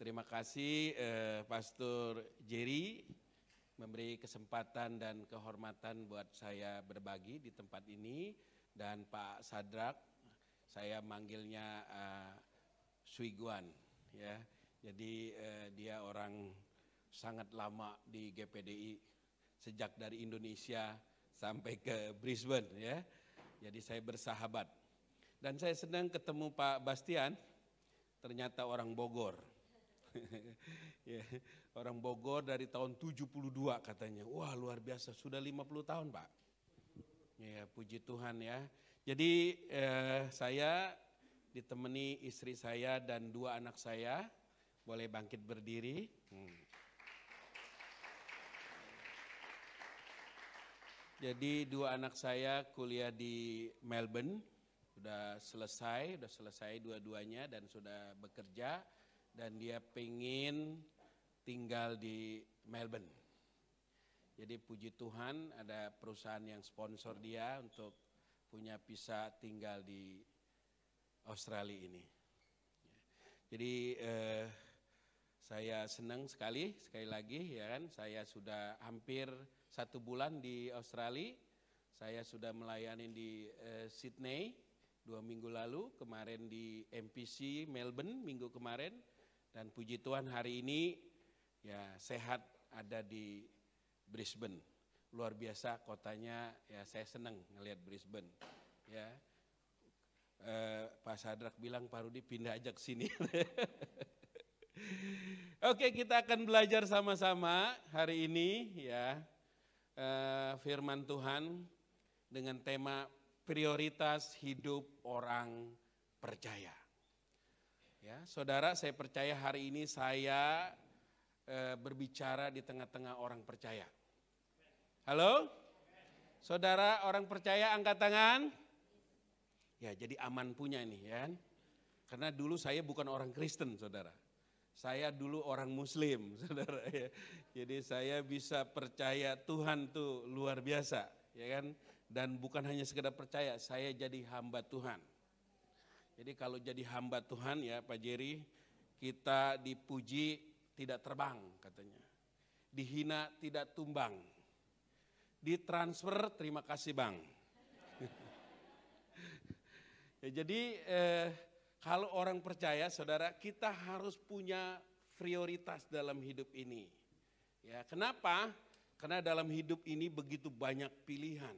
Terima kasih Pastor Jerry memberi kesempatan dan kehormatan buat saya berbagi di tempat ini, dan Pak Sadrak, saya manggilnya Suiguan ya. Jadi dia orang sangat lama di GPDI, sejak dari Indonesia sampai ke Brisbane ya. Jadi saya bersahabat. Dan saya senang ketemu Pak Bastian, ternyata orang Bogor. Ya, orang Bogor dari tahun 72 katanya. Wah, luar biasa, sudah 50 tahun Pak. Ya, puji Tuhan ya. Jadi saya ditemani istri saya dan 2 anak saya. Boleh bangkit berdiri. Jadi 2 anak saya kuliah di Melbourne. Sudah selesai dua-duanya dan sudah bekerja. Dan dia pengen tinggal di Melbourne. Jadi puji Tuhan ada perusahaan yang sponsor dia untuk punya bisa tinggal di Australia ini. Jadi saya senang sekali lagi ya kan, saya sudah hampir 1 bulan di Australia. Saya sudah melayani di Sydney 2 minggu lalu, kemarin di MPC Melbourne minggu kemarin. Dan puji Tuhan hari ini ya sehat ada di Brisbane. Luar biasa kotanya, ya saya senang ngelihat Brisbane. Ya, Pak Sadrak bilang Pak Rudi pindah aja ke sini. Oke, kita akan belajar sama-sama hari ini ya firman Tuhan dengan tema prioritas hidup orang percaya. Ya, saudara, saya percaya hari ini saya berbicara di tengah-tengah orang percaya. Halo? Saudara orang percaya angkat tangan. Ya, jadi aman punya ini ya. Karena dulu saya bukan orang Kristen, saudara. Saya dulu orang Muslim, saudara. Jadi saya bisa percaya Tuhan tuh luar biasa, ya kan? Dan bukan hanya sekedar percaya, saya jadi hamba Tuhan. Jadi kalau jadi hamba Tuhan ya Pak Jerry, kita dipuji tidak terbang katanya. Dihina tidak tumbang. Ditransfer terima kasih Bang. Ya, jadi kalau orang percaya saudara, kita harus punya prioritas dalam hidup ini. Ya, kenapa? Karena dalam hidup ini begitu banyak pilihan.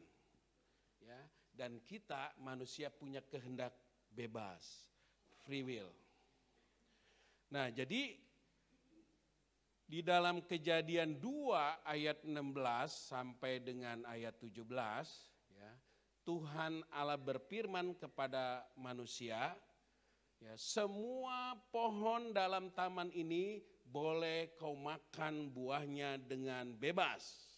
Ya, dan kita manusia punya kehendak bebas, free will. Nah, jadi di dalam Kejadian 2 ayat 16 sampai dengan ayat 17, ya, Tuhan Allah berfirman kepada manusia, ya, semua pohon dalam taman ini boleh kau makan buahnya dengan bebas.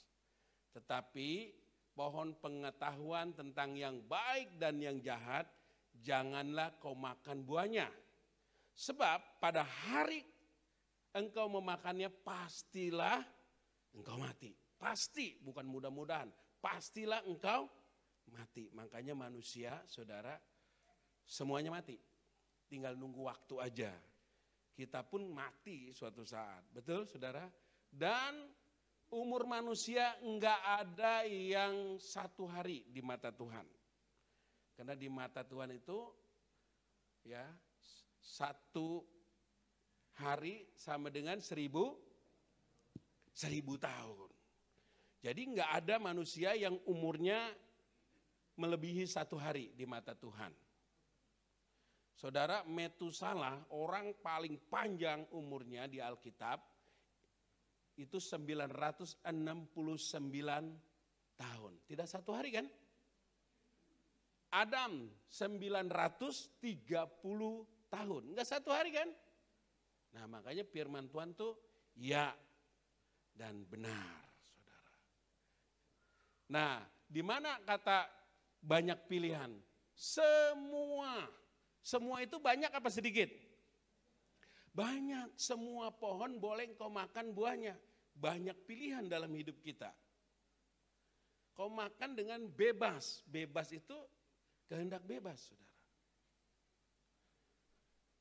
Tetapi pohon pengetahuan tentang yang baik dan yang jahat, janganlah kau makan buahnya. Sebab pada hari engkau memakannya pastilah engkau mati. Pasti, bukan mudah-mudahan. Pastilah engkau mati. Makanya manusia, saudara, semuanya mati. Tinggal nunggu waktu aja. Kita pun mati suatu saat. Betul, saudara? Dan umur manusia enggak ada yang 1 hari di mata Tuhan. Karena di mata Tuhan itu ya 1 hari sama dengan 1000 tahun. Jadi enggak ada manusia yang umurnya melebihi 1 hari di mata Tuhan. Saudara, Metusalah orang paling panjang umurnya di Alkitab itu 969 tahun. Tidak 1 hari kan? Adam 930 tahun, enggak 1 hari kan? Nah, makanya firman Tuhan tuh ya dan benar, saudara. Nah, di mana kata banyak pilihan? Semua itu banyak apa sedikit? Banyak, semua pohon boleh kau makan buahnya. Banyak pilihan dalam hidup kita. Kau makan dengan bebas. Bebas itu kehendak bebas, saudara.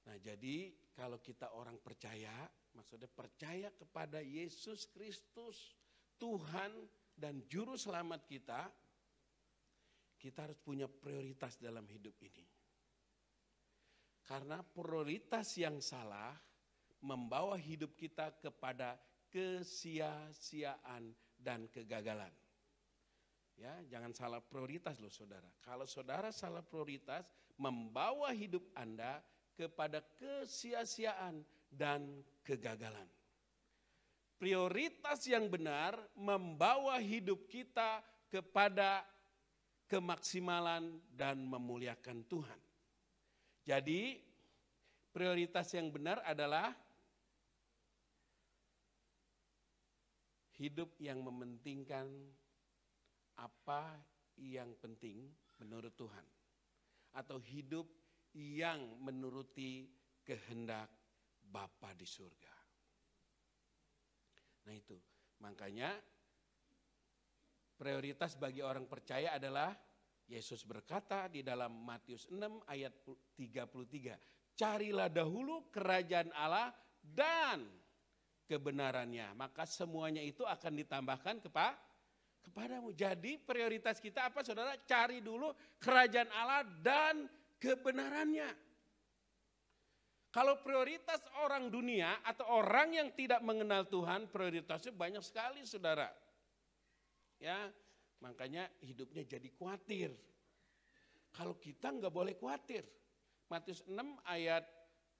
Nah, jadi kalau kita orang percaya, maksudnya percaya kepada Yesus Kristus, Tuhan dan Juru Selamat kita harus punya prioritas dalam hidup ini. Karena prioritas yang salah membawa hidup kita kepada kesia-siaan dan kegagalan. Ya, jangan salah prioritas loh saudara. Kalau saudara salah prioritas, membawa hidup Anda kepada kesia-siaan dan kegagalan. Prioritas yang benar membawa hidup kita kepada kemaksimalan dan memuliakan Tuhan. Jadi prioritas yang benar adalah hidup yang mementingkan apa yang penting menurut Tuhan. Atau hidup yang menuruti kehendak Bapa di surga. Nah itu, makanya prioritas bagi orang percaya adalah Yesus berkata di dalam Matius 6 ayat 33, carilah dahulu kerajaan Allah dan kebenarannya, maka semuanya itu akan ditambahkan kepadamu. Jadi prioritas kita apa saudara? Cari dulu kerajaan Allah dan kebenarannya. Kalau prioritas orang dunia atau orang yang tidak mengenal Tuhan, prioritasnya banyak sekali saudara. Ya, makanya hidupnya jadi khawatir. Kalau kita nggak boleh khawatir. Matius 6 ayat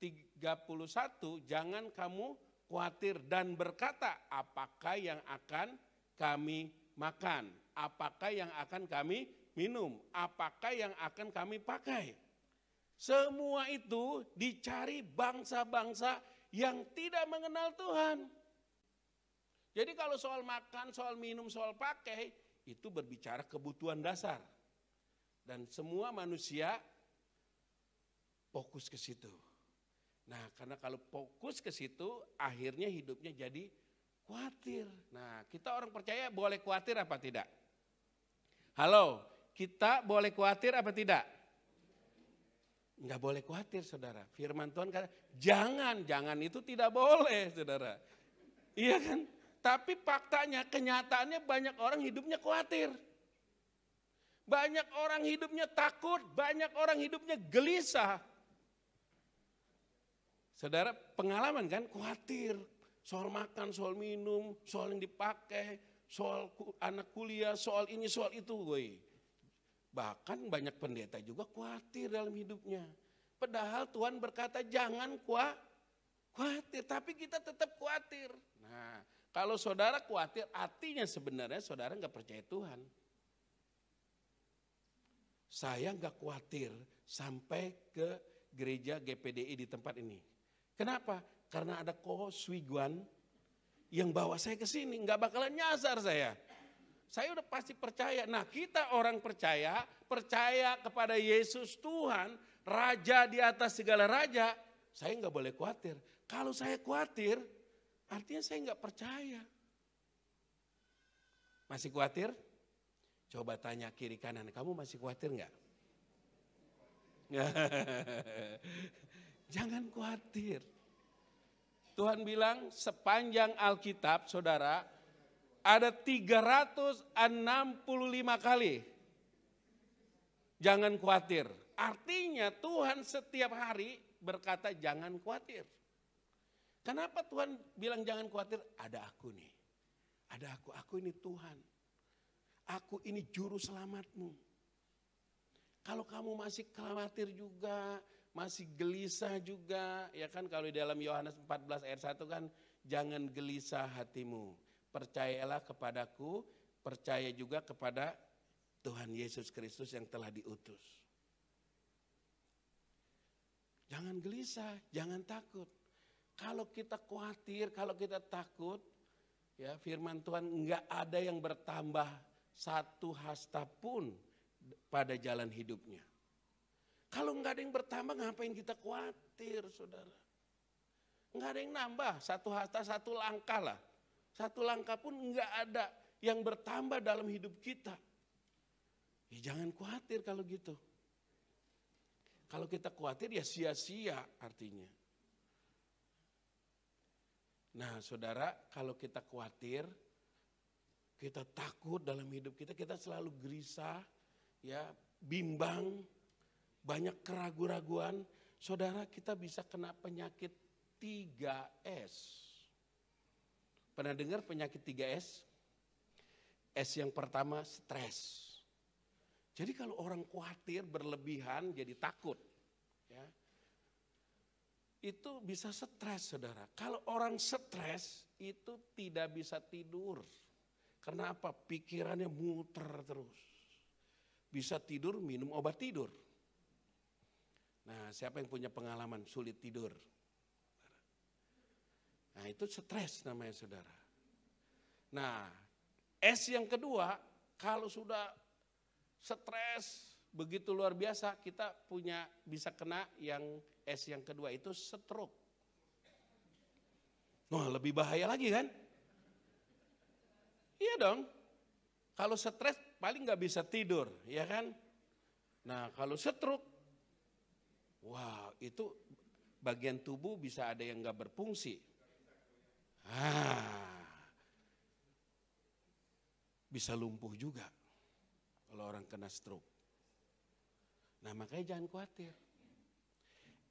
31, jangan kamu khawatir dan berkata, apakah yang akan kami makan? Apakah yang akan kami minum? Apakah yang akan kami pakai? Semua itu dicari bangsa-bangsa yang tidak mengenal Tuhan. Jadi kalau soal makan, soal minum, soal pakai, itu berbicara kebutuhan dasar. Dan semua manusia fokus ke situ. Nah, karena kalau fokus ke situ, akhirnya hidupnya jadi khawatir. Nah, kita orang percaya boleh khawatir apa tidak? Halo, kita boleh khawatir apa tidak? Enggak boleh khawatir, saudara. Firman Tuhan kata, jangan itu tidak boleh, saudara. Iya kan? Tapi faktanya, kenyataannya banyak orang hidupnya khawatir. Banyak orang hidupnya takut, banyak orang hidupnya gelisah. Saudara pengalaman kan, khawatir. Soal makan, soal minum, soal yang dipakai, soal anak kuliah, soal ini, soal itu. Woy. Bahkan banyak pendeta juga khawatir dalam hidupnya. Padahal Tuhan berkata jangan khawatir, tapi kita tetap khawatir. Nah, kalau saudara khawatir, artinya sebenarnya saudara nggak percaya Tuhan. Saya nggak khawatir sampai ke gereja GPDI di tempat ini. Kenapa? Karena ada Ko Swiguan yang bawa saya ke sini, nggak bakalan nyasar saya. Saya udah pasti percaya. Nah, kita orang percaya kepada Yesus Tuhan, Raja di atas segala raja. Saya nggak boleh khawatir. Kalau saya khawatir, artinya saya nggak percaya. Masih khawatir? Coba tanya kiri kanan, kamu masih khawatir nggak? Jangan khawatir. Tuhan bilang sepanjang Alkitab, saudara, ada 365 kali. Jangan khawatir. Artinya Tuhan setiap hari berkata jangan khawatir. Kenapa Tuhan bilang jangan khawatir? Ada aku nih. Ada aku ini Tuhan. Aku ini juru selamatmu. Kalau kamu masih khawatir juga, masih gelisah juga, ya kan kalau di dalam Yohanes 14 ayat 1 kan, jangan gelisah hatimu. Percayalah kepadaku, percaya juga kepada Tuhan Yesus Kristus yang telah diutus. Jangan gelisah, jangan takut. Kalau kita khawatir, kalau kita takut, ya firman Tuhan enggak ada yang bertambah satu hasta pun pada jalan hidupnya. Kalau enggak ada yang bertambah, ngapain kita khawatir, saudara? Enggak ada yang nambah, satu hasta, satu langkah lah. Satu langkah pun enggak ada yang bertambah dalam hidup kita. Ya jangan khawatir kalau gitu. Kalau kita khawatir ya sia-sia artinya. Nah saudara, kalau kita khawatir, kita takut dalam hidup kita, kita selalu gelisah, ya, bimbang, banyak keraguan-raguan. Saudara, kita bisa kena penyakit 3S. Pernah dengar penyakit 3S? S yang pertama stres. Jadi kalau orang khawatir berlebihan jadi takut. Ya. Itu bisa stres saudara. Kalau orang stres itu tidak bisa tidur. Karena apa? Pikirannya muter terus. Bisa tidur minum obat tidur. Nah siapa yang punya pengalaman sulit tidur? Nah itu stres namanya saudara. Nah S yang kedua, kalau sudah stres begitu luar biasa, kita bisa kena yang S yang kedua itu stroke. Wah lebih bahaya lagi kan? Iya dong, kalau stres paling nggak bisa tidur, ya kan? Nah kalau stroke, wah itu bagian tubuh bisa ada yang nggak berfungsi. Bisa lumpuh juga kalau orang kena stroke. Nah makanya jangan khawatir.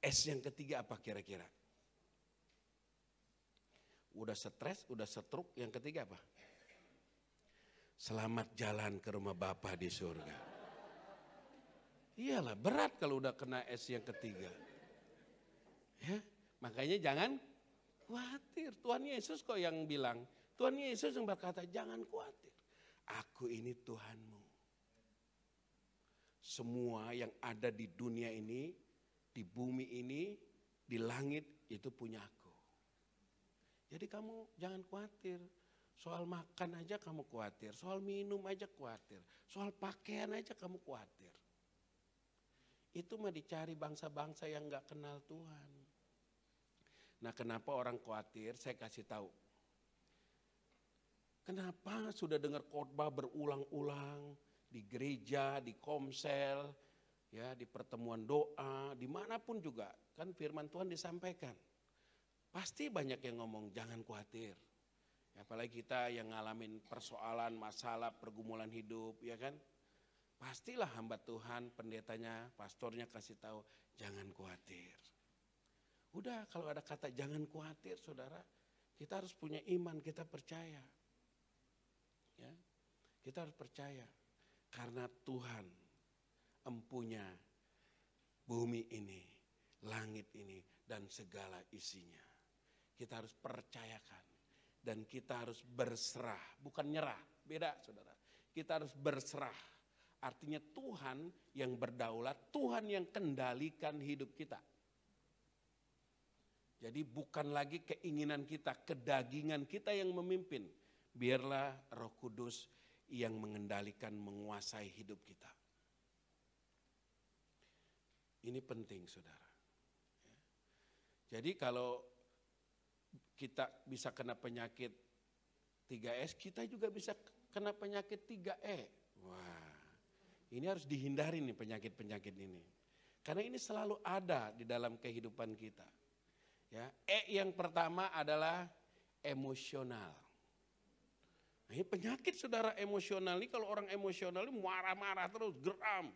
S yang ketiga apa kira-kira? Udah stres, udah stroke, yang ketiga apa? Selamat jalan ke rumah Bapa di surga. Iyalah berat kalau udah kena S yang ketiga. Ya, makanya jangan khawatir. Tuhan Yesus kok yang bilang, Tuhan Yesus yang berkata jangan khawatir. Aku ini Tuhanmu. Semua yang ada di dunia ini, di bumi ini, di langit itu punya aku. Jadi kamu jangan khawatir. Soal makan aja kamu khawatir. Soal minum aja khawatir. Soal pakaian aja kamu khawatir. Itu mah dicari bangsa-bangsa yang gak kenal Tuhan. Nah kenapa orang khawatir? Saya kasih tahu. Kenapa sudah dengar khotbah berulang-ulang di gereja, di komsel, ya di pertemuan doa, dimanapun juga kan firman Tuhan disampaikan. Pasti banyak yang ngomong jangan khawatir. Ya, apalagi kita yang ngalamin persoalan, masalah, pergumulan hidup, ya kan? Pastilah hamba Tuhan, pendetanya, pastornya kasih tahu jangan khawatir. Udah kalau ada kata jangan khawatir saudara, kita harus punya iman, kita percaya. Ya, kita harus percaya karena Tuhan empunya bumi ini, langit ini dan segala isinya. Kita harus percayakan dan kita harus berserah, bukan nyerah, beda saudara. Kita harus berserah, artinya Tuhan yang berdaulat, Tuhan yang kendalikan hidup kita. Jadi bukan lagi keinginan kita, kedagingan kita yang memimpin. Biarlah Roh Kudus yang mengendalikan, menguasai hidup kita. Ini penting saudara. Jadi kalau kita bisa kena penyakit 3S, kita juga bisa kena penyakit 3E. Wah, ini harus dihindari nih penyakit-penyakit ini. Karena ini selalu ada di dalam kehidupan kita. Ya, E yang pertama adalah emosional. Nah, ini penyakit saudara emosional ini, kalau orang emosional ini marah-marah terus, geram.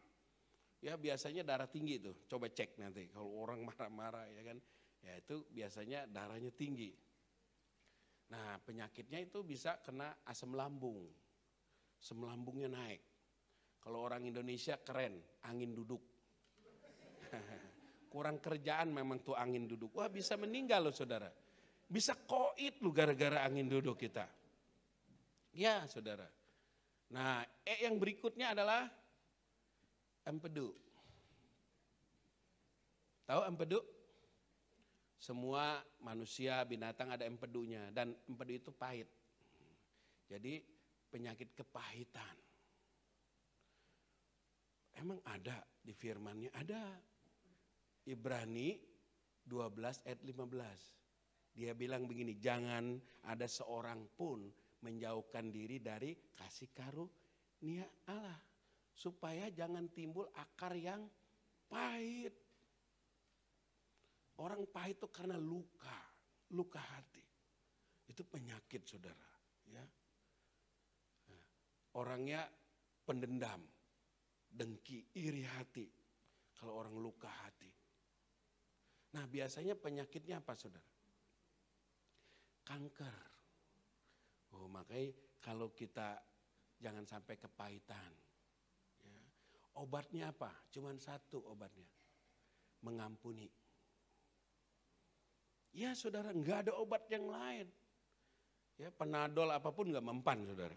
Ya biasanya darah tinggi tuh, coba cek nanti kalau orang marah-marah ya kan. Ya itu biasanya darahnya tinggi. Nah penyakitnya itu bisa kena asam lambung. Asam lambungnya naik. Kalau orang Indonesia keren, angin duduk. Kurang kerjaan memang tuh angin duduk. Wah bisa meninggal loh saudara. Bisa koit loh gara-gara angin duduk kita. Ya saudara. Nah E yang berikutnya adalah empedu. Tahu empedu? Semua manusia, binatang ada empedunya. Dan empedu itu pahit. Jadi penyakit kepahitan. Emang ada di firman-Nya? Ada. Ibrani 12 ayat 15. Dia bilang begini, jangan ada seorang pun menjauhkan diri dari kasih karunia Allah. Supaya jangan timbul akar yang pahit. Orang pahit itu karena luka hati. Itu penyakit, saudara. Ya. Orangnya pendendam, dengki, iri hati. Kalau orang luka hati. Nah, biasanya penyakitnya apa, saudara? Kanker. Oh, makanya kalau kita jangan sampai kepahitan. Ya. Obatnya apa? Cuman satu obatnya. Mengampuni. Ya, saudara, nggak ada obat yang lain. Ya, Panadol apapun nggak mempan, saudara.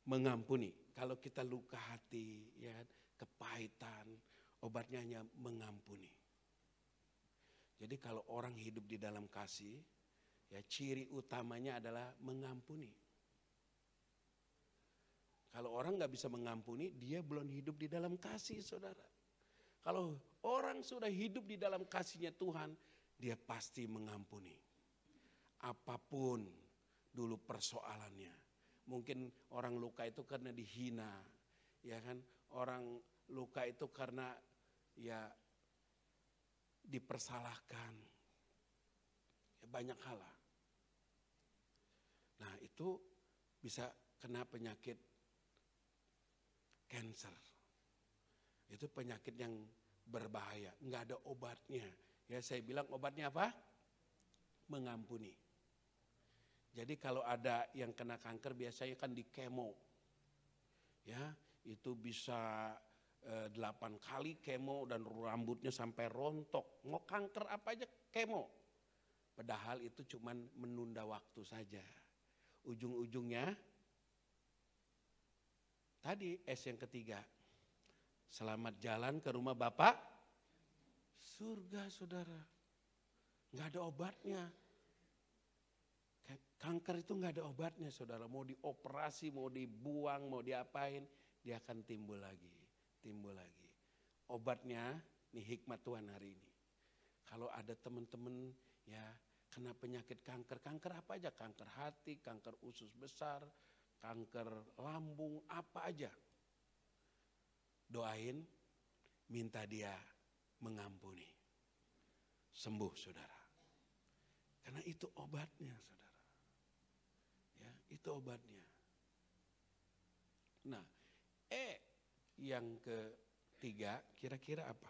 Mengampuni. Kalau kita luka hati, ya, kepahitan, obatnya hanya mengampuni. Jadi kalau orang hidup di dalam kasih, ya ciri utamanya adalah mengampuni. Kalau orang nggak bisa mengampuni, dia belum hidup di dalam kasih, saudara. Kalau orang sudah hidup di dalam kasihnya Tuhan, dia pasti mengampuni. Apapun dulu persoalannya. Mungkin orang luka itu karena dihina, ya kan? Orang luka itu karena ya dipersalahkan. Ya, banyak hal lah. Nah, itu bisa kena penyakit cancer. Itu penyakit yang berbahaya, nggak ada obatnya. Ya, saya bilang obatnya apa? Mengampuni. Jadi kalau ada yang kena kanker biasanya kan di kemo. Ya, itu bisa 8 kali kemo dan rambutnya sampai rontok. Mau kanker apa aja kemo. Padahal itu cuman menunda waktu saja. Ujung-ujungnya tadi S yang ketiga. Selamat jalan ke rumah Bapak surga, saudara. Nggak ada obatnya. Kanker itu nggak ada obatnya, saudara. Mau dioperasi, mau dibuang, mau diapain, dia akan timbul lagi, timbul lagi. Obatnya, nih hikmat Tuhan hari ini. Kalau ada teman-teman ya kena penyakit kanker, kanker apa aja? Kanker hati, kanker usus besar, kanker lambung, apa aja. Doain, minta dia mengampuni. Sembuh, saudara. Karena itu obatnya, saudara. Ya, itu obatnya. Nah, yang ketiga kira-kira apa?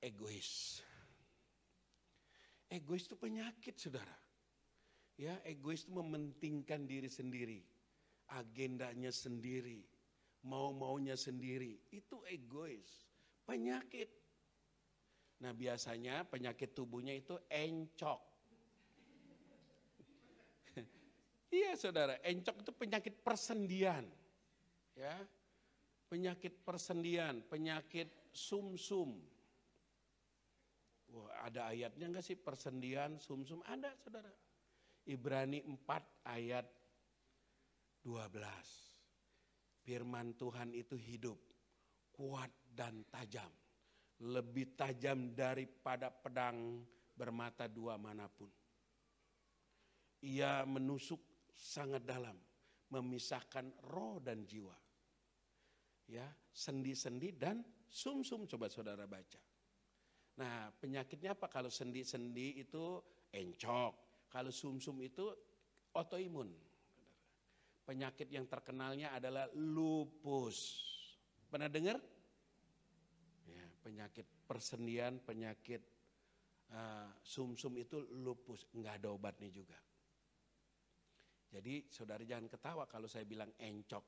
Egois. Egois itu penyakit, saudara. Ya, egois itu mementingkan diri sendiri, agendanya sendiri, mau-maunya sendiri. Itu egois, penyakit. Nah, biasanya penyakit tubuhnya itu encok. Iya, saudara, encok itu penyakit persendian. Ya. Penyakit persendian, penyakit sumsum. Wah, ada ayatnya enggak sih persendian, sumsum? Ada, saudara. Ibrani 4 ayat 12. Firman Tuhan itu hidup, kuat dan tajam. Lebih tajam daripada pedang bermata dua manapun. Ia menusuk sangat dalam, memisahkan roh dan jiwa. Ya, sendi-sendi dan sumsum, coba saudara baca. Nah, penyakitnya apa? Kalau sendi-sendi itu encok, kalau sumsum itu autoimun. Penyakit yang terkenalnya adalah lupus. Pernah dengar? Ya, penyakit persendian, penyakit sumsum itu lupus, nggak ada obatnya juga. Jadi saudara jangan ketawa kalau saya bilang encok.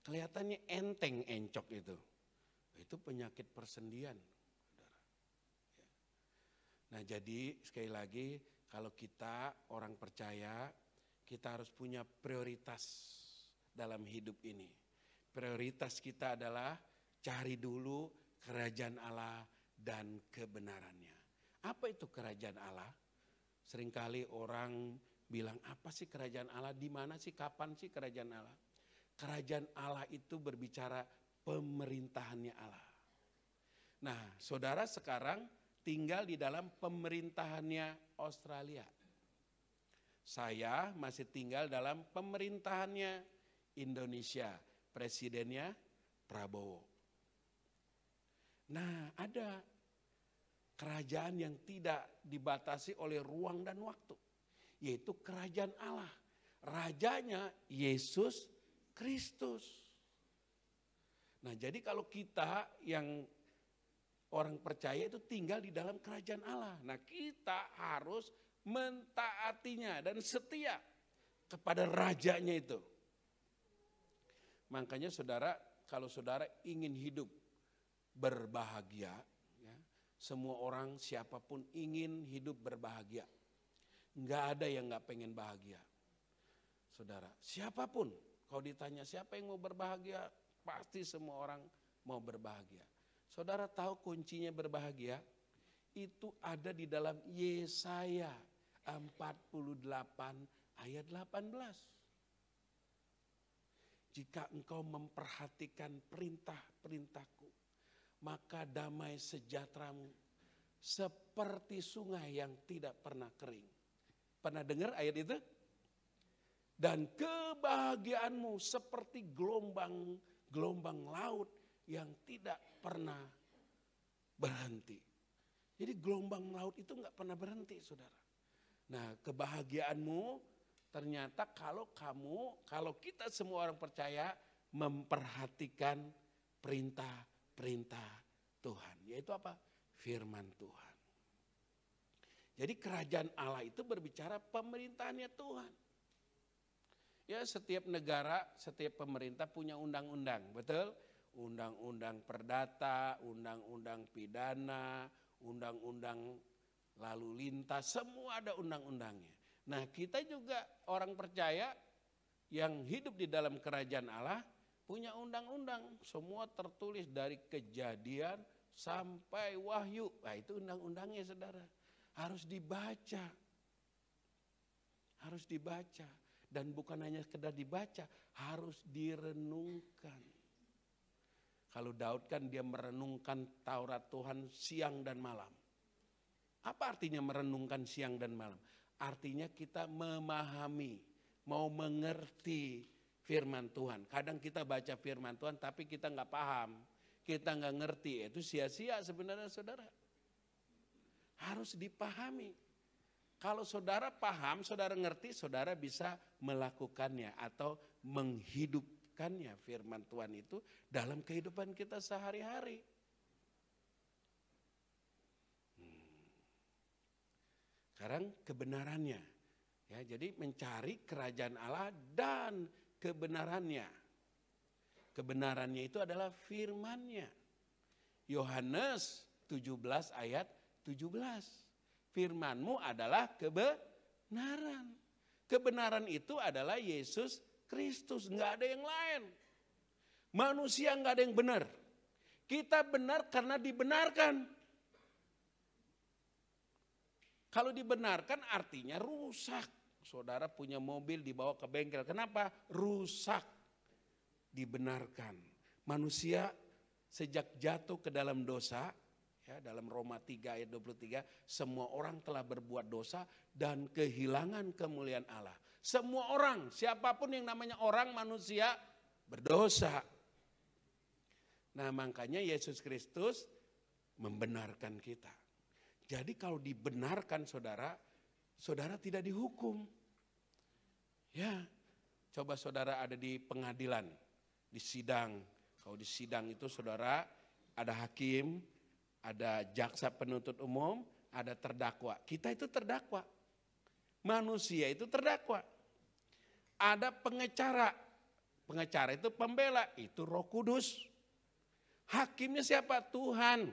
Kelihatannya enteng encok itu. Itu penyakit persendian. Saudara. Ya. Nah, jadi sekali lagi kalau kita orang percaya, kita harus punya prioritas dalam hidup ini. Prioritas kita adalah cari dulu kerajaan Allah dan kebenarannya. Apa itu kerajaan Allah? Seringkali orang bilang, apa sih kerajaan Allah? Di mana sih? Kapan sih kerajaan Allah? Kerajaan Allah itu berbicara pemerintahannya Allah. Nah, saudara sekarang tinggal di dalam pemerintahannya Australia. Saya masih tinggal dalam pemerintahannya Indonesia. Presidennya Prabowo. Nah, ada kerajaan yang tidak dibatasi oleh ruang dan waktu, yaitu kerajaan Allah. Rajanya Yesus Kristus. Nah, jadi kalau kita yang orang percaya itu tinggal di dalam kerajaan Allah. Nah, kita harus mentaatinya dan setia kepada rajanya itu. Makanya saudara, kalau saudara ingin hidup berbahagia, ya, semua orang siapapun ingin hidup berbahagia. Enggak ada yang enggak pengen bahagia. Saudara, siapapun, kalau ditanya siapa yang mau berbahagia, pasti semua orang mau berbahagia. Saudara tahu kuncinya berbahagia? Itu ada di dalam Yesaya 48 ayat 18. Jika engkau memperhatikan perintah-perintahku, maka damai sejahteramu seperti sungai yang tidak pernah kering. Pernah dengar ayat itu? Dan kebahagiaanmu seperti gelombang laut yang tidak pernah berhenti. Jadi gelombang laut itu nggak pernah berhenti, saudara. Nah, kebahagiaanmu ternyata kalau kita semua orang percaya memperhatikan perintah-perintah Tuhan. Yaitu apa? Firman Tuhan. Jadi kerajaan Allah itu berbicara pemerintahannya Tuhan. Ya, setiap negara, setiap pemerintah punya undang-undang, betul? Undang-undang perdata, undang-undang pidana, undang-undang lalu lintas, semua ada undang-undangnya. Nah, kita juga orang percaya yang hidup di dalam kerajaan Allah punya undang-undang. Semua tertulis dari Kejadian sampai Wahyu. Nah, itu undang-undangnya, saudara. Harus dibaca. Harus dibaca. Dan bukan hanya sekedar dibaca, harus direnungkan. Kalau Daud kan dia merenungkan Taurat Tuhan siang dan malam. Apa artinya merenungkan siang dan malam? Artinya kita memahami, mau mengerti firman Tuhan. Kadang kita baca firman Tuhan tapi kita nggak paham, kita nggak ngerti. Itu sia-sia sebenarnya, saudara. Harus dipahami. Kalau saudara paham, saudara ngerti, saudara bisa melakukannya atau menghidupkannya firman Tuhan itu dalam kehidupan kita sehari-hari. Sekarang kebenarannya. Ya, jadi mencari kerajaan Allah dan kebenarannya. Kebenarannya itu adalah firman-Nya. Yohanes 17 ayat 17. Firman-Mu adalah kebenaran. Kebenaran itu adalah Yesus Kristus, enggak ada yang lain. Manusia enggak ada yang benar. Kita benar karena dibenarkan. Kalau dibenarkan artinya rusak. Saudara punya mobil dibawa ke bengkel. Kenapa? Rusak. Dibenarkan. Manusia sejak jatuh ke dalam dosa, ya, dalam Roma 3 ayat 23, semua orang telah berbuat dosa dan kehilangan kemuliaan Allah. Semua orang, siapapun yang namanya orang, manusia, berdosa. Nah, makanya Yesus Kristus membenarkan kita. Jadi kalau dibenarkan saudara, saudara tidak dihukum. Ya, coba saudara ada di pengadilan, di sidang. Kalau di sidang itu saudara ada hakim, ada jaksa penuntut umum, ada terdakwa. Kita itu terdakwa. Manusia itu terdakwa. Ada pengecara. Pengecara itu pembela, itu Roh Kudus. Hakimnya siapa? Tuhan.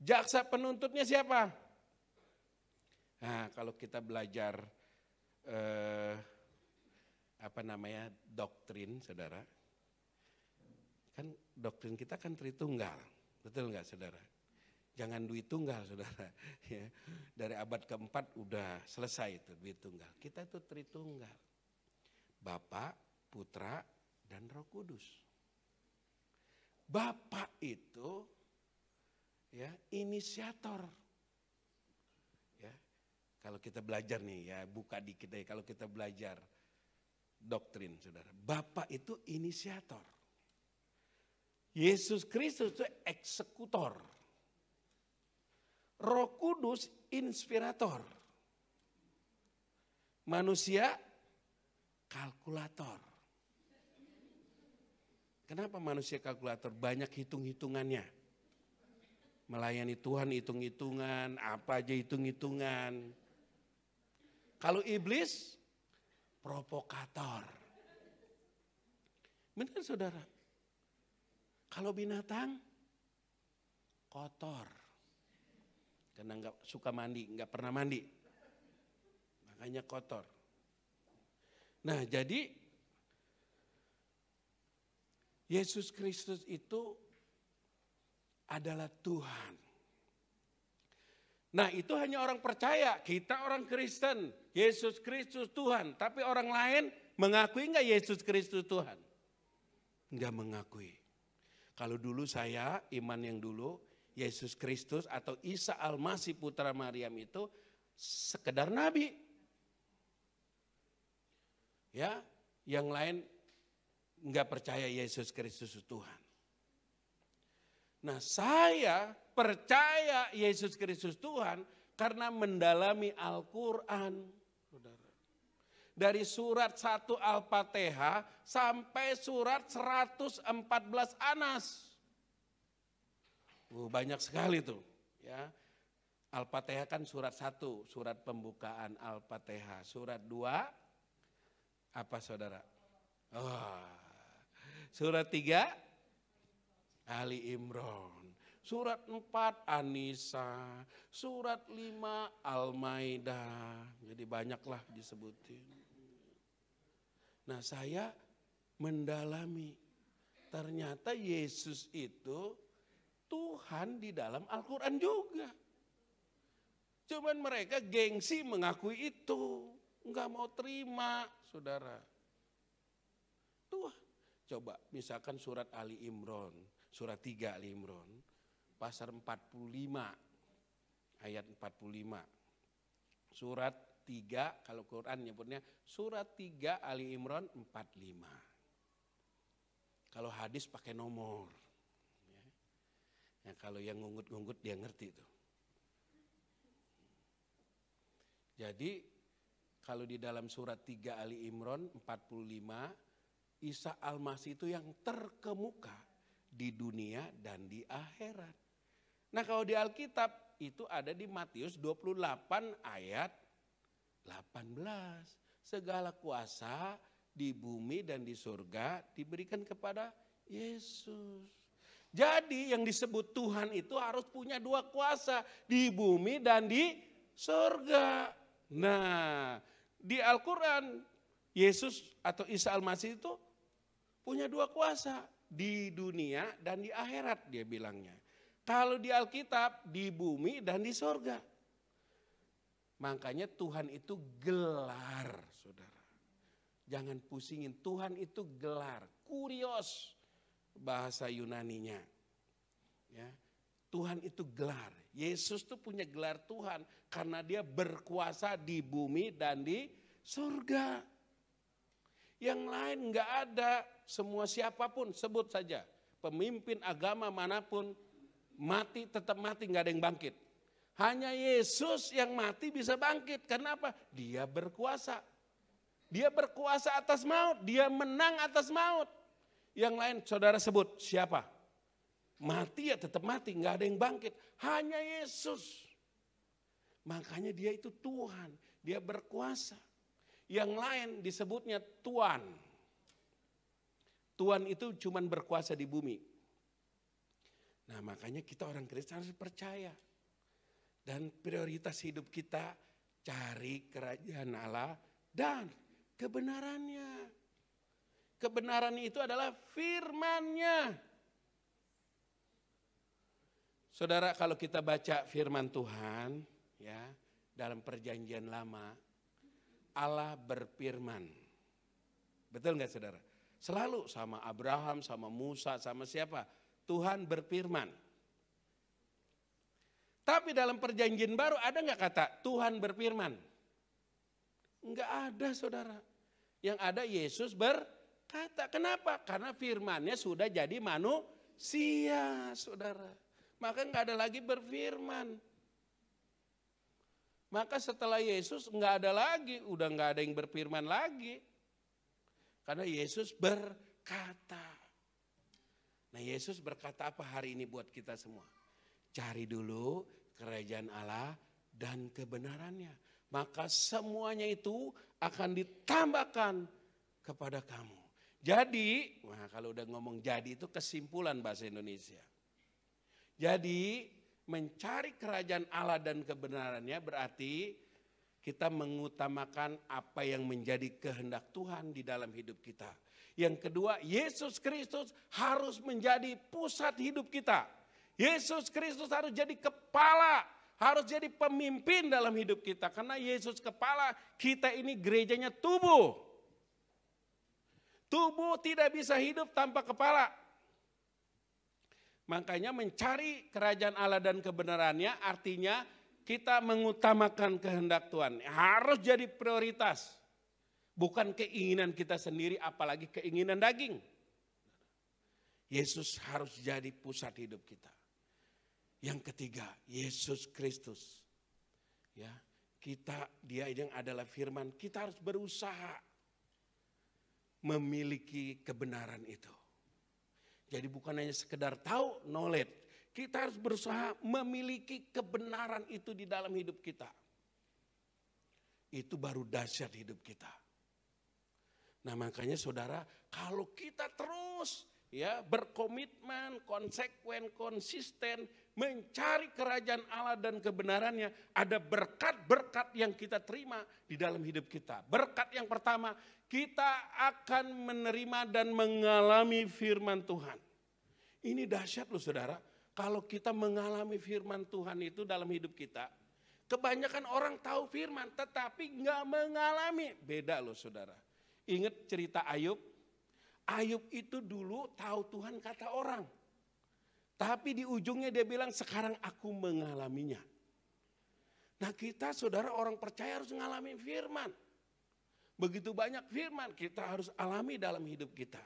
Jaksa penuntutnya siapa? Nah, kalau kita belajar doktrin, saudara. Kan doktrin kita kan Tritunggal. Betul nggak, saudara? Jangan duit tunggal, saudara. Ya, dari abad keempat udah selesai itu duit tunggal. Kita itu Tritunggal. Bapa, Putra, dan Roh Kudus. Bapa itu ya inisiator. Ya, kalau kita belajar nih ya, buka dikit deh kalau kita belajar doktrin, saudara. Bapa itu inisiator. Yesus Kristus itu eksekutor. Roh Kudus inspirator. Manusia kalkulator. Kenapa manusia kalkulator? Banyak hitung-hitungannya. Melayani Tuhan hitung-hitungan, apa aja hitung-hitungan. Kalau iblis, provokator. Benar saudara? Kalau binatang, kotor. Karena nggak suka mandi, nggak pernah mandi. Makanya kotor. Nah jadi Yesus Kristus itu adalah Tuhan. Nah itu hanya orang percaya, kita orang Kristen. Yesus Kristus Tuhan. Tapi orang lain mengakui nggak Yesus Kristus Tuhan? Nggak mengakui. Kalau dulu saya, iman yang dulu, Yesus Kristus atau Isa Al-Masih Putra Maryam itu sekedar nabi. Ya, yang lain nggak percaya Yesus Kristus Tuhan. Nah, saya percaya Yesus Kristus Tuhan karena mendalami Al-Qur'an, Saudara. Dari surat 1 Al-Fatihah sampai surat 114 Anas. Banyak sekali tuh, ya. Al-Fatihah kan surat 1, surat pembukaan Al-Fatihah. Surat 2, apa saudara? Surat 3, Ali Imran. Surat 4, An-Nisa. Surat 5, Al-Maidah. Jadi banyaklah disebutin. Nah saya mendalami. Ternyata Yesus itu Tuhan di dalam Al-Quran juga. Cuman mereka gengsi mengakui itu. Enggak mau terima, saudara. Tuhan. Coba misalkan surat Ali Imran. Surat 3 Ali Imran. Pasal 45. Ayat 45. Surat 3, kalau Quran nyebutnya. Surat 3 Ali Imran 45. Kalau hadis pakai nomor. Nah, kalau yang ngungut-ngungut dia ngerti itu. Jadi kalau di dalam surat 3 Ali Imran 45, Isa Al-Masih itu yang terkemuka di dunia dan di akhirat. Nah kalau di Alkitab itu ada di Matius 28 ayat 18. Segala kuasa di bumi dan di surga diberikan kepada Yesus. Jadi yang disebut Tuhan itu harus punya dua kuasa, di bumi dan di surga. Nah, di Al-Quran Yesus atau Isa Al-Masih itu punya dua kuasa, di dunia dan di akhirat dia bilangnya. Kalau di Alkitab di bumi dan di surga. Makanya Tuhan itu gelar, saudara. Jangan pusingin, Tuhan itu gelar, kurios. Bahasa Yunaninya, ya, Tuhan itu gelar. Yesus tuh punya gelar Tuhan karena dia berkuasa di bumi dan di surga. Yang lain nggak ada, semua siapapun sebut saja, pemimpin agama manapun mati tetap mati, nggak ada yang bangkit. Hanya Yesus yang mati bisa bangkit. Kenapa? Dia berkuasa. Dia berkuasa atas maut, dia menang atas maut. Yang lain saudara sebut siapa? Mati ya tetap mati, nggak ada yang bangkit. Hanya Yesus. Makanya dia itu Tuhan, dia berkuasa. Yang lain disebutnya Tuan. Tuan itu cuma berkuasa di bumi. Nah makanya kita orang Kristen harus percaya. Dan prioritas hidup kita cari kerajaan Allah dan kebenarannya. Kebenaran itu adalah firman-Nya. Saudara, kalau kita baca firman Tuhan, ya, dalam perjanjian lama, Allah berfirman. Betul nggak saudara? Selalu sama Abraham, sama Musa, sama siapa? Tuhan berfirman. Tapi dalam perjanjian baru ada nggak kata Tuhan berfirman? Nggak ada saudara. Yang ada Yesus berkata. Kenapa? Karena firmannya sudah jadi manusia. sia, saudara. Maka nggak ada lagi berfirman. Maka setelah Yesus nggak ada lagi, udah nggak ada yang berfirman lagi. Karena Yesus berkata. Nah, Yesus berkata apa hari ini buat kita semua? Cari dulu kerajaan Allah dan kebenarannya. Maka semuanya itu akan ditambahkan kepada kamu. Jadi, nah kalau udah ngomong jadi itu kesimpulan bahasa Indonesia. Jadi mencari kerajaan Allah dan kebenarannya berarti kita mengutamakan apa yang menjadi kehendak Tuhan di dalam hidup kita. Yang kedua, Yesus Kristus harus menjadi pusat hidup kita. Yesus Kristus harus jadi kepala, harus jadi pemimpin dalam hidup kita. Karena Yesus kepala, kita ini gerejanya tubuh. Tubuh tidak bisa hidup tanpa kepala. Makanya mencari kerajaan Allah dan kebenarannya artinya kita mengutamakan kehendak Tuhan. Harus jadi prioritas. Bukan keinginan kita sendiri apalagi keinginan daging. Yesus harus jadi pusat hidup kita. Yang ketiga, Yesus Kristus. Ya, dia yang adalah firman, kita harus berusaha memiliki kebenaran itu. Jadi bukan hanya sekedar tahu knowledge, kita harus berusaha memiliki kebenaran itu di dalam hidup kita. Itu baru dahsyat hidup kita. Nah makanya saudara, kalau kita terus berkomitmen, konsekuen, konsisten mencari kerajaan Allah dan kebenarannya, ada berkat-berkat yang kita terima di dalam hidup kita. Berkat yang pertama, kita akan menerima dan mengalami firman Tuhan. Ini dahsyat loh saudara, kalau kita mengalami firman Tuhan itu dalam hidup kita, kebanyakan orang tahu firman tetapi nggak mengalami. Beda loh saudara. Ingat cerita Ayub. Ayub itu dulu tahu Tuhan kata orang. Tapi di ujungnya dia bilang sekarang aku mengalaminya. Nah kita saudara orang percaya harus mengalami firman. Begitu banyak firman kita harus alami dalam hidup kita.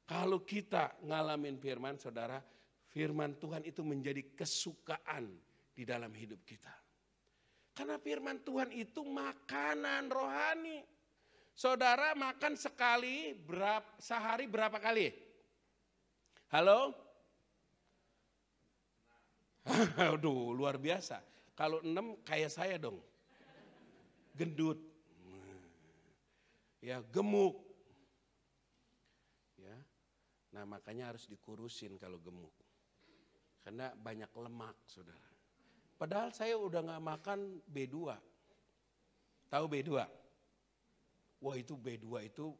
Kalau kita ngalamin firman saudara, firman Tuhan itu menjadi kesukaan di dalam hidup kita. Karena firman Tuhan itu makanan rohani. Saudara makan sehari berapa kali? Halo? Aduh luar biasa. Kalau 6 kayak saya dong. Gendut. Ya gemuk. Ya. Nah makanya harus dikurusin kalau gemuk. Karena banyak lemak saudara. Padahal saya udah gak makan B2. Tahu B2? Wah itu B2 itu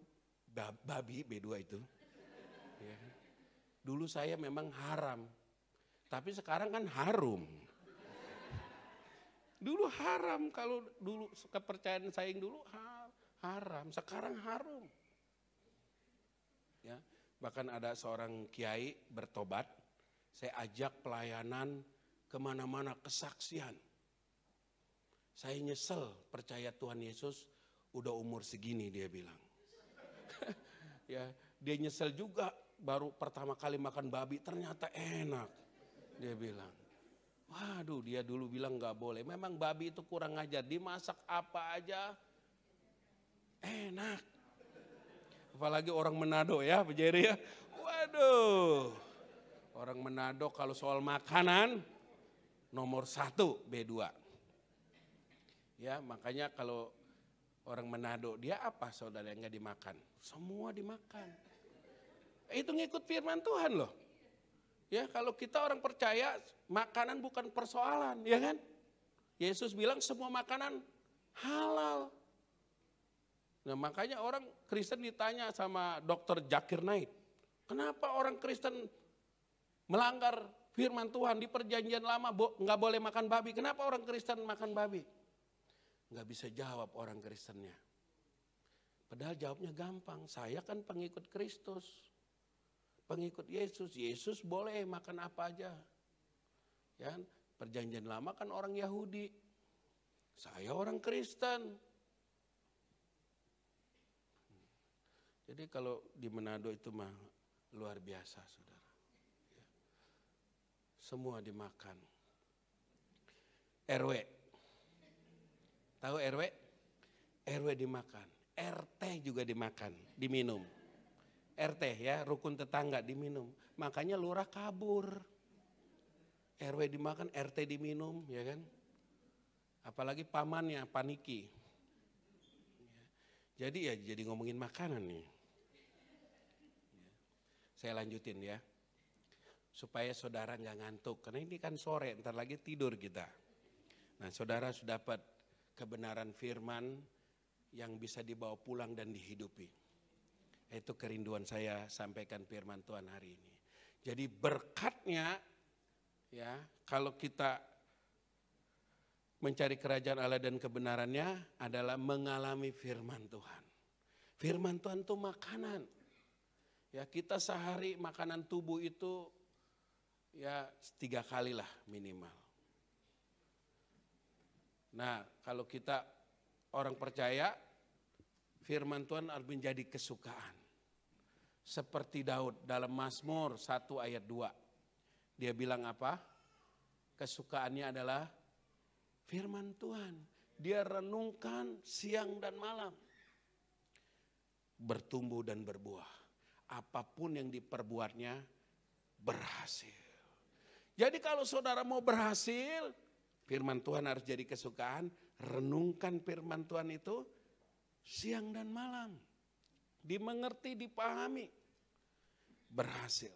babi B2 itu. Ya. Dulu saya memang haram. Tapi sekarang kan harum. Dulu haram, kalau dulu kepercayaan saya yang dulu haram, sekarang harum. Ya, bahkan ada seorang kiai bertobat, saya ajak pelayanan kemana-mana kesaksian. Saya nyesel percaya Tuhan Yesus udah umur segini dia bilang. Ya, dia nyesel juga baru pertama kali makan babi ternyata enak. Dia bilang, waduh dia dulu bilang gak boleh. Memang babi itu kurang ajar, dimasak apa aja enak. Apalagi orang Manado ya, Pak Jerry ya. Waduh, orang Manado kalau soal makanan nomor 1 B2. Ya makanya kalau orang Manado dia apa saudara yang gak dimakan? Semua dimakan. Itu ngikut firman Tuhan loh. Ya kalau kita orang percaya makanan bukan persoalan, ya kan? Yesus bilang semua makanan halal. Nah makanya orang Kristen ditanya sama Dr. Zakir Naik, kenapa orang Kristen melanggar firman Tuhan di perjanjian lama nggak boleh makan babi? Kenapa orang Kristen makan babi? Nggak bisa jawab orang Kristennya. Padahal jawabnya gampang, saya kan pengikut Kristus. Pengikut Yesus, Yesus boleh makan apa aja. Ya, perjanjian lama kan orang Yahudi. Saya orang Kristen. Jadi kalau di Manado itu mah luar biasa saudara. Ya. semua dimakan. RW, tahu RW? RW dimakan, RT juga dimakan, diminum. RT ya, rukun tetangga diminum. Makanya lurah kabur. RW dimakan, RT diminum, ya kan? Apalagi pamannya paniki. Jadi ngomongin makanan nih. Saya lanjutin ya. Supaya saudara nggak ngantuk. Karena ini kan sore, ntar lagi tidur kita. Nah, saudara sudah dapat kebenaran firman yang bisa dibawa pulang dan dihidupi. Itu kerinduan saya sampaikan firman Tuhan hari ini. Jadi berkatnya ya, kalau kita mencari kerajaan Allah dan kebenarannya adalah mengalami firman Tuhan. Firman Tuhan itu makanan. Ya, kita sehari makanan tubuh itu ya 3 kali lah minimal. Nah, kalau kita orang percaya, firman Tuhan harus menjadi kesukaan. Seperti Daud dalam Mazmur 1 ayat 2. Dia bilang apa? Kesukaannya adalah firman Tuhan. Dia renungkan siang dan malam. Bertumbuh dan berbuah. Apapun yang diperbuatnya berhasil. Jadi kalau saudara mau berhasil, firman Tuhan harus jadi kesukaan. Renungkan firman Tuhan itu siang dan malam. Dimengerti, dipahami. Berhasil.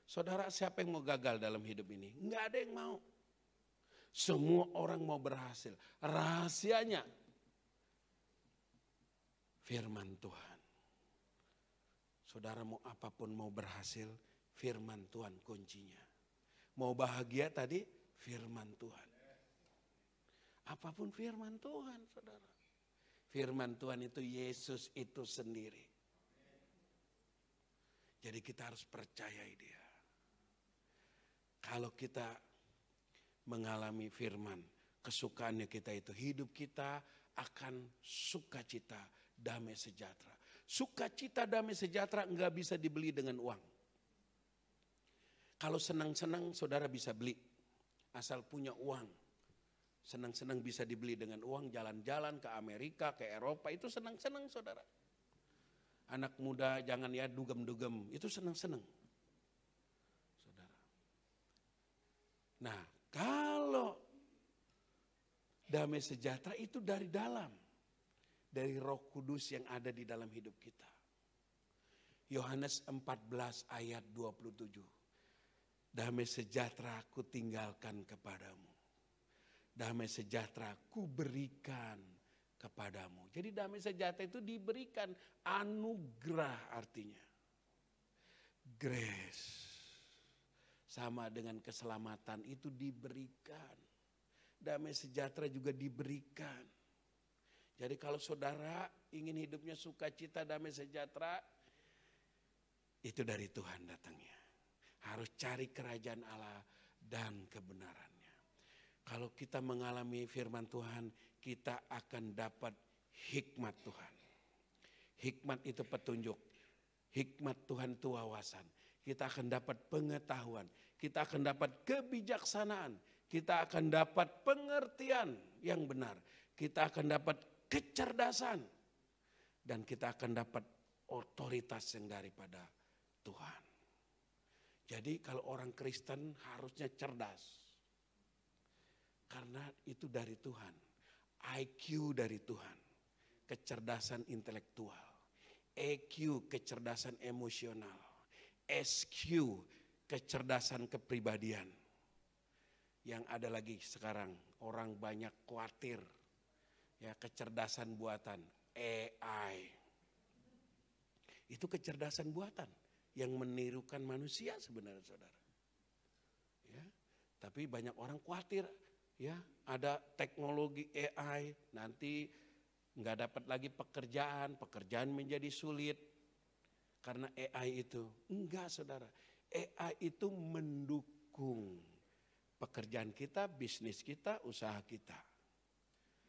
Saudara, siapa yang mau gagal dalam hidup ini? Enggak ada yang mau. Semua orang mau berhasil. Rahasianya firman Tuhan. Saudara mau apapun mau berhasil, firman Tuhan kuncinya. Mau bahagia tadi, firman Tuhan. Apapun firman Tuhan, saudara. Firman Tuhan itu Yesus itu sendiri. Jadi kita harus percayai Dia. Kalau kita mengalami firman, kesukaannya kita itu, hidup kita akan sukacita, damai sejahtera. Sukacita, damai sejahtera enggak bisa dibeli dengan uang. Kalau senang-senang saudara bisa beli, asal punya uang. Senang-senang bisa dibeli dengan uang, jalan-jalan ke Amerika, ke Eropa, itu senang-senang saudara. Anak muda jangan ya dugem-dugem, itu senang-senang. Saudara. Nah, kalau damai sejahtera itu dari dalam. Dari Roh Kudus yang ada di dalam hidup kita. Yohanes 14 ayat 27. Damai sejahtera ku tinggalkan kepadamu. Damai sejahtera ku berikan kepadamu. Jadi damai sejahtera itu diberikan, anugerah artinya. Grace. Sama dengan keselamatan itu diberikan. Damai sejahtera juga diberikan. Jadi kalau saudara ingin hidupnya sukacita, damai sejahtera, itu dari Tuhan datangnya. Harus cari kerajaan Allah dan kebenarannya. Kalau kita mengalami firman Tuhan, kita akan dapat hikmat Tuhan. Hikmat itu petunjuk. Hikmat Tuhan itu wawasan. Kita akan dapat pengetahuan. Kita akan dapat kebijaksanaan. Kita akan dapat pengertian yang benar. Kita akan dapat kecerdasan. Dan kita akan dapat otoritas yang daripada Tuhan. Jadi kalau orang Kristen harusnya cerdas. Karena itu dari Tuhan. IQ dari Tuhan. Kecerdasan intelektual. EQ kecerdasan emosional. SQ kecerdasan kepribadian. Yang ada lagi sekarang orang banyak khawatir. Ya, kecerdasan buatan, AI. Itu kecerdasan buatan yang menirukan manusia sebenarnya saudara. Ya, tapi banyak orang khawatir, ya ada teknologi AI nanti nggak dapat lagi pekerjaan menjadi sulit karena AI itu. Enggak saudara, AI itu mendukung pekerjaan kita, bisnis kita, usaha kita.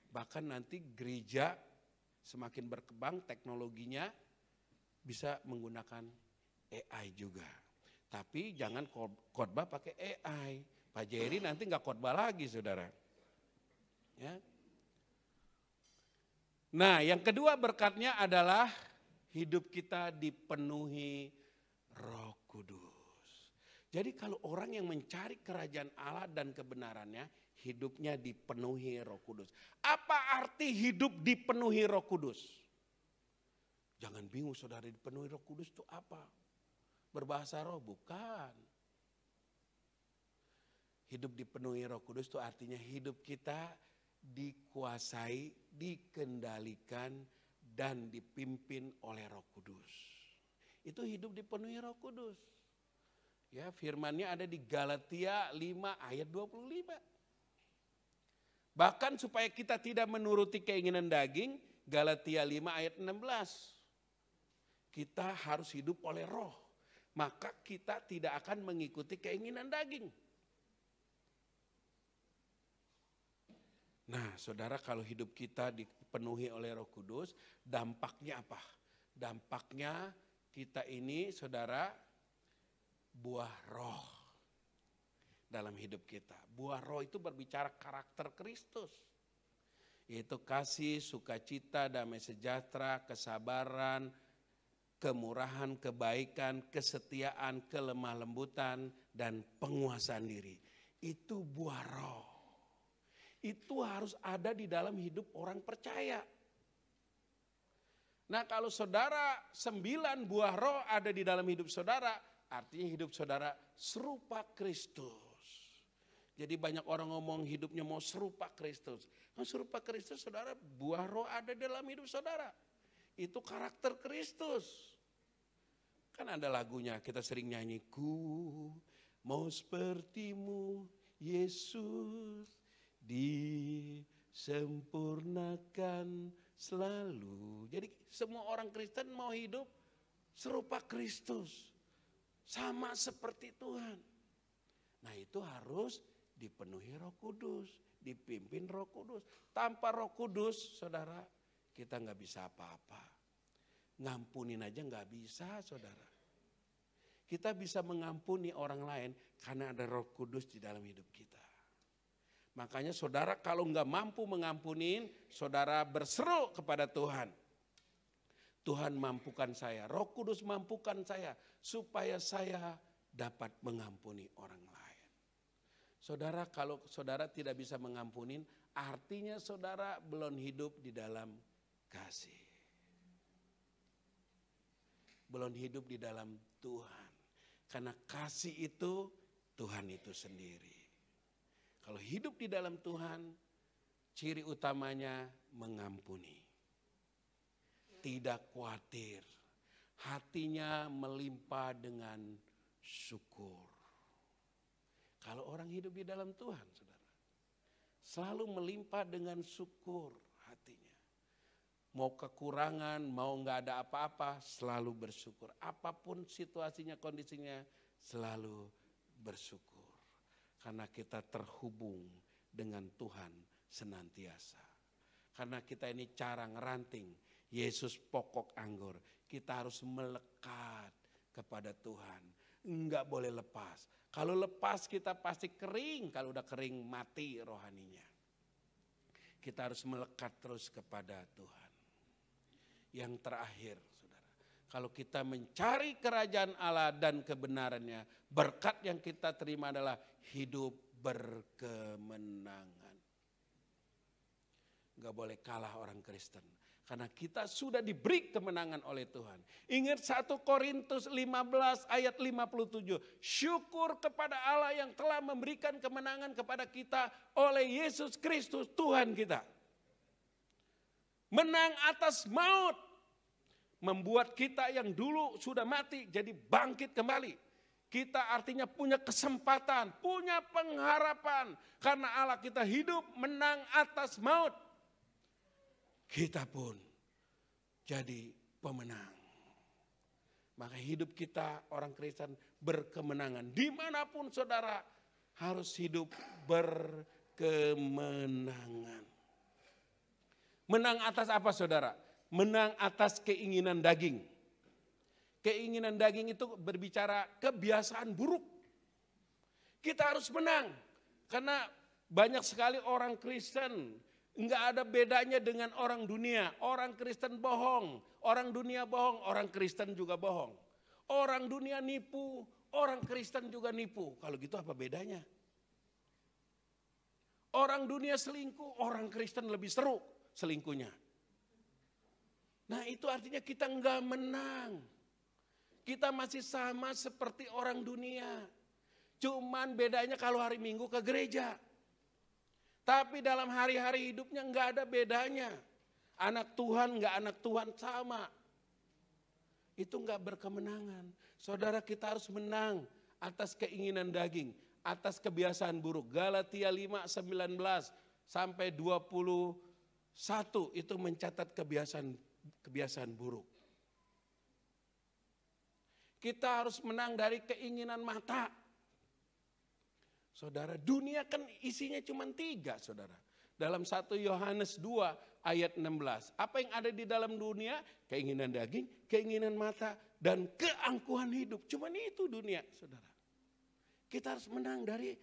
Bahkan nanti gereja semakin berkembang teknologinya bisa menggunakan AI juga. Tapi jangan khotbah pakai AI. Pak Jerry nanti nggak khotbah lagi, saudara. Ya. Nah, yang kedua berkatnya adalah hidup kita dipenuhi Roh Kudus. Jadi kalau orang yang mencari kerajaan Allah dan kebenarannya, hidupnya dipenuhi Roh Kudus. Apa arti hidup dipenuhi Roh Kudus? Jangan bingung, saudara, dipenuhi Roh Kudus itu apa? Berbahasa roh? Bukan. Hidup dipenuhi Roh Kudus itu artinya hidup kita dikuasai, dikendalikan, dan dipimpin oleh Roh Kudus. Itu hidup dipenuhi Roh Kudus. Ya, firman-Nya ada di Galatia 5 ayat 25. Bahkan supaya kita tidak menuruti keinginan daging, Galatia 5 ayat 16. Kita harus hidup oleh roh, maka kita tidak akan mengikuti keinginan daging. Nah, saudara, kalau hidup kita dipenuhi oleh Roh Kudus, dampaknya apa? Dampaknya kita ini, saudara, buah roh dalam hidup kita. Buah roh itu berbicara karakter Kristus, yaitu kasih, sukacita, damai sejahtera, kesabaran, kemurahan, kebaikan, kesetiaan, kelemah lembutan, dan penguasaan diri. Itu buah roh. Itu harus ada di dalam hidup orang percaya. Nah, kalau saudara 9 buah roh ada di dalam hidup saudara, artinya hidup saudara serupa Kristus. Jadi banyak orang ngomong hidupnya mau serupa Kristus. Mau serupa Kristus, saudara, buah roh ada dalam hidup saudara. Itu karakter Kristus. Kan ada lagunya, kita sering nyanyi, ku mau sepertimu Yesus, disempurnakan selalu. Jadi semua orang Kristen mau hidup serupa Kristus, sama seperti Tuhan. Nah, itu harus dipenuhi Roh Kudus, dipimpin Roh Kudus. Tanpa Roh Kudus, saudara, kita nggak bisa apa-apa. Ngampunin aja nggak bisa, saudara. Kita bisa mengampuni orang lain karena ada Roh Kudus di dalam hidup kita. Makanya saudara kalau nggak mampu mengampunin, saudara berseru kepada Tuhan. Tuhan mampukan saya, Roh Kudus mampukan saya supaya saya dapat mengampuni orang lain. Saudara, kalau saudara tidak bisa mengampunin, artinya saudara belum hidup di dalam kasih. Belum hidup di dalam Tuhan. Karena kasih itu Tuhan itu sendiri. Kalau hidup di dalam Tuhan, ciri utamanya mengampuni. Tidak khawatir, hatinya melimpah dengan syukur. Kalau orang hidup di dalam Tuhan, saudara, selalu melimpah dengan syukur hatinya. Mau kekurangan, mau nggak ada apa-apa, selalu bersyukur. Apapun situasinya, kondisinya, selalu bersyukur. Karena kita terhubung dengan Tuhan senantiasa. Karena kita ini cara ngeranting, Yesus pokok anggur. Kita harus melekat kepada Tuhan. Enggak boleh lepas. Kalau lepas kita pasti kering. Kalau udah kering mati rohaninya. Kita harus melekat terus kepada Tuhan. Yang terakhir, saudara. Kalau kita mencari kerajaan Allah dan kebenarannya, berkat yang kita terima adalah hidup berkemenangan. Enggak boleh kalah orang Kristen. Karena kita sudah diberi kemenangan oleh Tuhan. Ingat 1 Korintus 15 ayat 57. Syukur kepada Allah yang telah memberikan kemenangan kepada kita oleh Yesus Kristus Tuhan kita. Menang atas maut. Membuat kita yang dulu sudah mati jadi bangkit kembali. Kita artinya punya kesempatan, punya pengharapan. Karena Allah kita hidup menang atas maut. Kita pun jadi pemenang. Maka hidup kita orang Kristen berkemenangan. Dimanapun saudara harus hidup berkemenangan. Menang atas apa saudara? Menang atas keinginan daging. Keinginan daging itu berbicara kebiasaan buruk. Kita harus menang Karena banyak sekali orang Kristen, nggak ada bedanya dengan orang dunia. Orang Kristen bohong, orang dunia bohong, orang Kristen juga bohong. Orang dunia nipu, orang Kristen juga nipu. Kalau gitu apa bedanya? Orang dunia selingkuh, orang Kristen lebih seru selingkuhnya. Nah itu artinya kita nggak menang. Kita masih sama seperti orang dunia. Cuman bedanya kalau hari Minggu ke gereja. Tapi dalam hari-hari hidupnya nggak ada bedanya. Anak Tuhan nggak anak Tuhan sama. Itu nggak berkemenangan. Saudara, kita harus menang atas keinginan daging, atas kebiasaan buruk. Galatia 5:19 sampai 21 itu mencatat kebiasaan buruk. Kita harus menang dari keinginan mata. Saudara, dunia kan isinya cuma 3, saudara. Dalam 1 Yohanes 2 ayat 16. Apa yang ada di dalam dunia? Keinginan daging, keinginan mata, dan keangkuhan hidup. Cuma itu dunia, saudara. Kita harus menang dari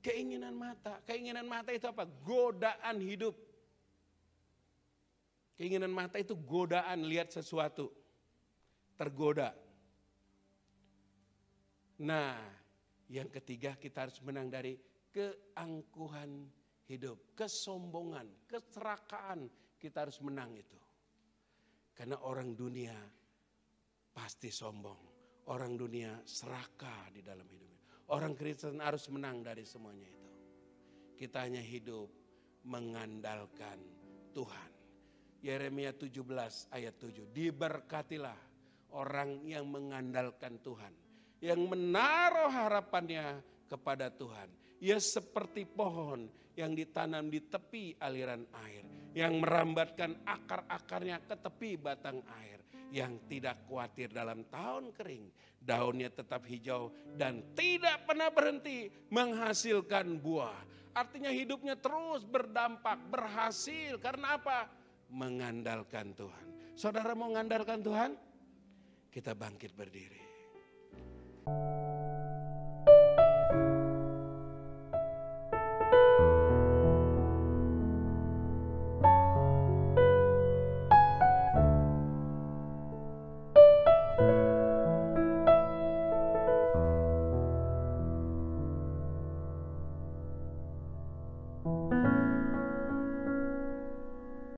keinginan mata. Keinginan mata itu apa? Godaan hidup. Keinginan mata itu godaan, lihat sesuatu. Tergoda. Nah, yang ketiga kita harus menang dari keangkuhan hidup. Kesombongan, keserakaan, kita harus menang itu. Karena orang dunia pasti sombong. Orang dunia serakah di dalam hidupnya. Orang Kristen harus menang dari semuanya itu. Kita hanya hidup mengandalkan Tuhan. Yeremia 17 ayat 7. Diberkatilah orang yang mengandalkan Tuhan. Yang menaruh harapannya kepada Tuhan. Ia seperti pohon yang ditanam di tepi aliran air. Yang merambatkan akar-akarnya ke tepi batang air. Yang tidak khawatir dalam tahun kering. Daunnya tetap hijau dan tidak pernah berhenti menghasilkan buah. Artinya hidupnya terus berdampak, berhasil. Karena apa? Mengandalkan Tuhan. Saudara mau mengandalkan Tuhan? Kita bangkit berdiri.